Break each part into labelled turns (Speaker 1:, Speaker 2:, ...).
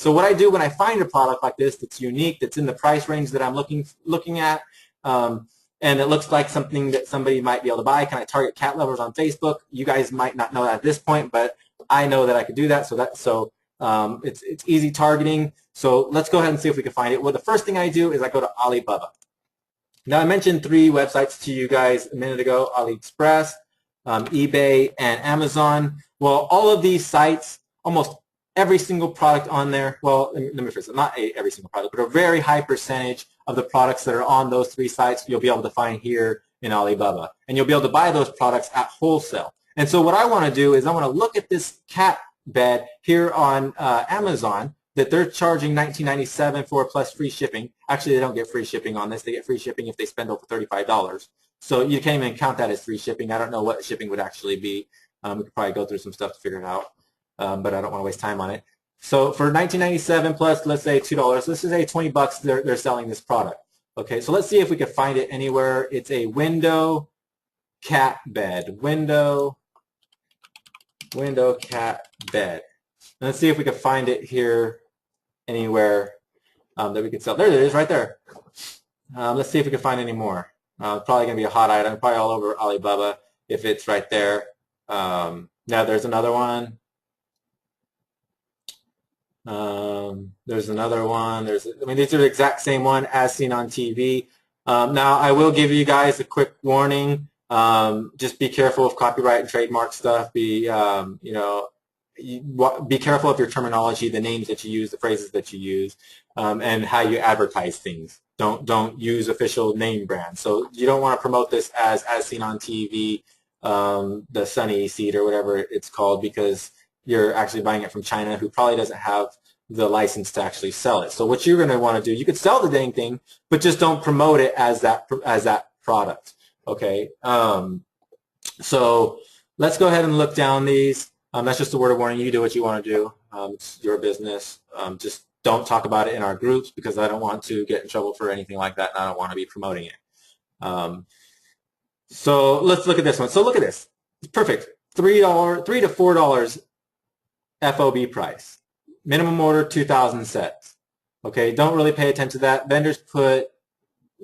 Speaker 1: So what I do when I find a product like this that's unique, that's in the price range that I'm looking at, and it looks like something that somebody might be able to buy, can I target cat lovers on Facebook? You guys might not know that at this point, but I know that I could do that. So it's easy targeting. So let's go ahead and see if we can find it. Well, the first thing I do is I go to Alibaba. Now, I mentioned 3 websites to you guys a minute ago: AliExpress, eBay, and Amazon. Well, all of these sites, almost every single product on there, well, let me phrase it, not every single product, but a very high percentage of the products that are on those 3 sites you'll be able to find here in Alibaba. And you'll be able to buy those products at wholesale. And so what I want to do is I want to look at this cat bed here on Amazon that they're charging $19.97 for plus free shipping. Actually, they don't get free shipping on this. They get free shipping if they spend over $35. So you can't even count that as free shipping. I don't know what shipping would actually be. We could probably go through some stuff to figure it out, but I don't want to waste time on it. So for $19.97 plus, let's say $2, let's just say $20 they're selling this product. Okay, so let's see if we can find it anywhere. It's a window cat bed. Window cat bed. And let's see if we can find it here anywhere that we could sell. There it is, right there. Let's see if we can find any more. Probably going to be a hot item, probably all over Alibaba if it's right there. Now there's another one. There's another one. I mean, these are the exact same one as seen on TV. Now, I will give you guys a quick warning. Just be careful of copyright and trademark stuff. Be careful of your terminology, the names that you use, the phrases that you use, and how you advertise things. Don't use official name brands. So you don't want to promote this as seen on TV, the Sunny Seed or whatever it's called, because you're actually buying it from China, who probably doesn't have the license to actually sell it. So what you're going to want to do, you could sell the dang thing, but just don't promote it as that product. Okay. So let's go ahead and look down these. That's just a word of warning. You do what you want to do. It's your business. Just don't talk about it in our groups, because I don't want to get in trouble for anything like that, and I don't want to be promoting it. So let's look at this one. So look at this. It's perfect. $3 to $4 FOB price. Minimum order 2,000 sets. Okay, don't really pay attention to that. Vendors put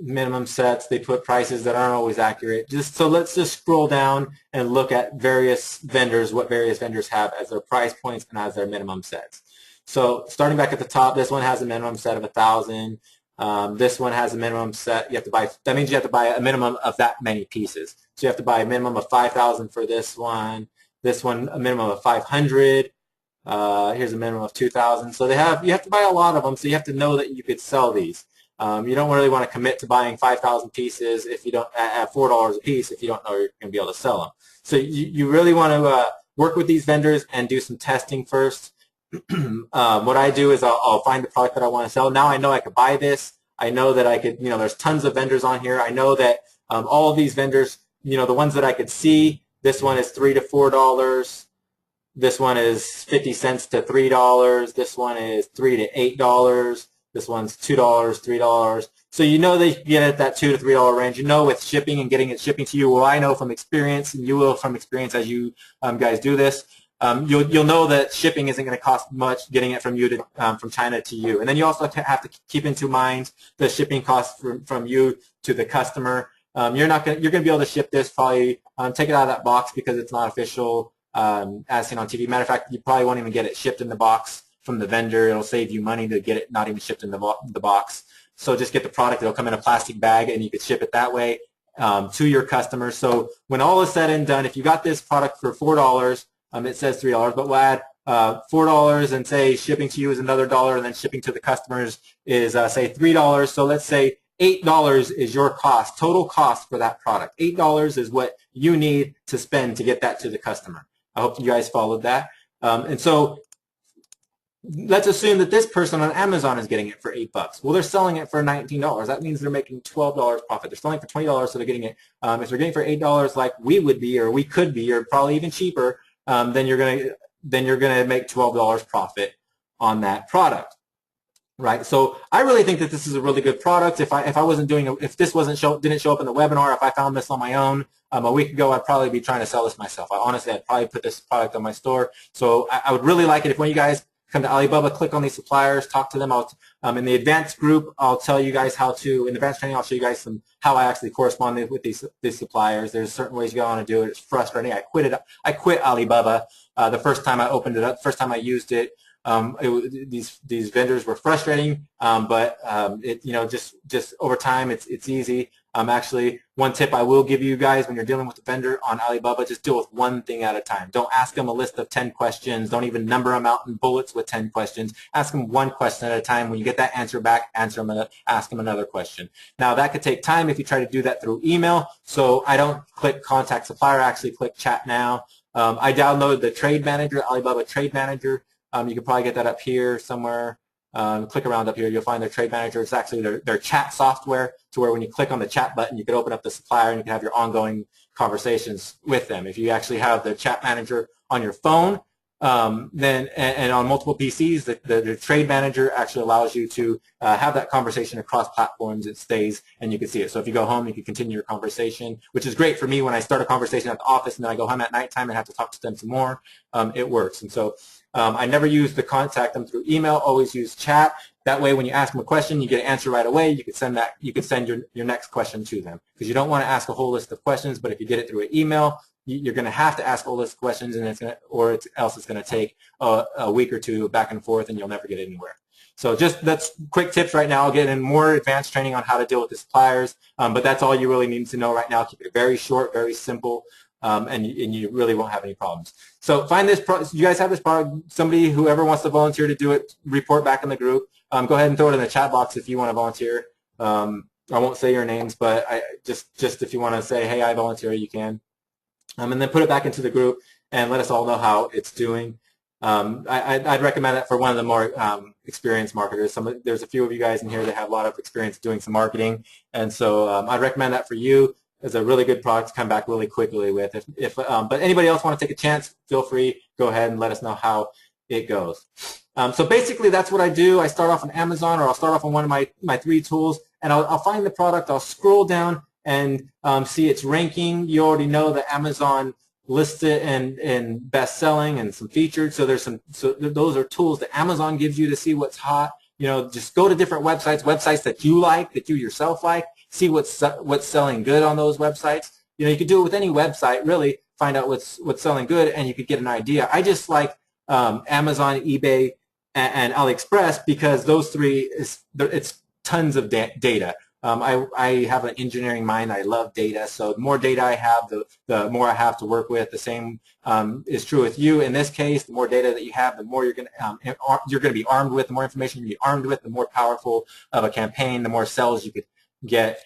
Speaker 1: minimum sets. They put prices that aren't always accurate. So let's just scroll down and look at various vendors, what various vendors have as their price points and as their minimum sets. So starting back at the top, this one has a minimum set of 1,000. This one has a minimum set. You have to buy. That means you have to buy a minimum of that many pieces. So you have to buy a minimum of 5,000 for this one. This one a minimum of 500. Here's a minimum of 2,000. So you have to buy a lot of them. So you have to know that you could sell these. You don't really want to commit to buying 5,000 pieces if you don't at $4 a piece if you don't know you're going to be able to sell them. So you really want to work with these vendors and do some testing first. What I do is I'll find the product that I want to sell. Now I know I could buy this. I know that I could, there's tons of vendors on here. I know that all of these vendors, the ones that I could see, this one is $3 to $4. This one is 50 cents to $3. This one is $3 to $8. This one's $2, $3. So you know that you can get it at that $2 to $3 range. You know with shipping and getting it shipping to you. Well, I know from experience, and you will from experience as you guys do this. You'll know that shipping isn't going to cost much getting it from you to from China to you. And then you also have to keep into mind the shipping costs from you to the customer. You're going to be able to ship this probably take it out of that box because it's not official as seen on TV. Matter of fact, you probably won't even get it shipped in the box from the vendor. It'll save you money to get it not even shipped in the box. So just get the product. It'll come in a plastic bag, and you could ship it that way to your customers. So when all is said and done, if you got this product for $4, it says $3, but we'll add $4 and say shipping to you is another $1, and then shipping to the customers is say $3. So let's say $8 is your cost, total cost for that product. $8 is what you need to spend to get that to the customer. I hope you guys followed that. And so let's assume that this person on Amazon is getting it for $8. Well, they're selling it for $19. That means they're making $12 profit. They're selling it for $20, so they're getting it. If they're getting it for $8 like we would be, or we could be, or probably even cheaper, then you're gonna make $12 profit on that product, right? So I really think that this is a really good product. If this didn't show up in the webinar, if I found this on my own a week ago, I'd probably be trying to sell this myself. I'd probably put this product on my store. So I would really like it if one of you guys come to Alibaba, click on these suppliers, talk to them. In the advanced group, I'll tell you guys how to, in advanced training, I'll show you guys how I actually correspond with these suppliers. There's certain ways you want to do it. It's frustrating. I quit Alibaba the first time I opened it up, first time I used it. These vendors were frustrating, but just over time, it's easy. Actually, one tip I will give you guys when you're dealing with a vendor on Alibaba, just deal with one thing at a time. Don't ask them a list of 10 questions. Don't even number them out in bullets with 10 questions. Ask them one question at a time. When you get that answer back, ask them another question. Now, that could take time if you try to do that through email. So I don't click Contact Supplier. I actually click Chat Now. I downloaded the Trade Manager, Alibaba Trade Manager. You can probably get that up here somewhere. Click around up here, you'll find their Trade Manager. It's actually their chat software, to where when you click on the chat button, you can open up the supplier and you can have your ongoing conversations with them. If you actually have the Chat Manager on your phone, and on multiple PCs, the Trade Manager actually allows you to have that conversation across platforms. It stays, and you can see it. So if you go home, you can continue your conversation, which is great for me when I start a conversation at the office and then I go home at nighttime and have to talk to them some more. It works. And so I never use the contact them through email, always use chat. That way, when you ask them a question, you get an answer right away. You can send your next question to them, because you don't want to ask a whole list of questions. But if you get it through an email, you're going to have to ask a whole list of questions, and else it's going to take a week or two back and forth, and you'll never get anywhere. So that's quick tips right now. I'll get in more advanced training on how to deal with the suppliers, but that's all you really need to know right now. Keep it very short, very simple. And you really won't have any problems. So find this product. You guys have this product. Somebody, whoever wants to volunteer to do it, report back in the group. Go ahead and throw it in the chat box if you want to volunteer. I won't say your names, but just if you want to say, hey, I volunteer, you can. And then put it back into the group and let us all know how it's doing. I'd recommend that for one of the more experienced marketers. There's a few of you guys in here that have a lot of experience doing some marketing, and so I'd recommend that for you. It's a really good product to come back really quickly with. But anybody else want to take a chance, feel free. Go ahead and let us know how it goes. So basically, that's what I do. I start off on Amazon, or I'll start off on one of my 3 tools, and I'll find the product. I'll scroll down and see its ranking. You already know that Amazon lists it in best-selling and some featured. So those are tools that Amazon gives you to see what's hot. Just go to different websites that you like, that you yourself like. See what's selling good on those websites. You could do it with any website, really. Find out what's selling good, and you could get an idea. I just like Amazon, eBay, and AliExpress, because those 3 it's tons of data. I have an engineering mind. I love data. So the more data I have, the more I have to work with. The same is true with you. In this case, the more data that you have, the more you're going to be armed with. The more information you're going to be armed with, the more powerful of a campaign, the more sales you could get.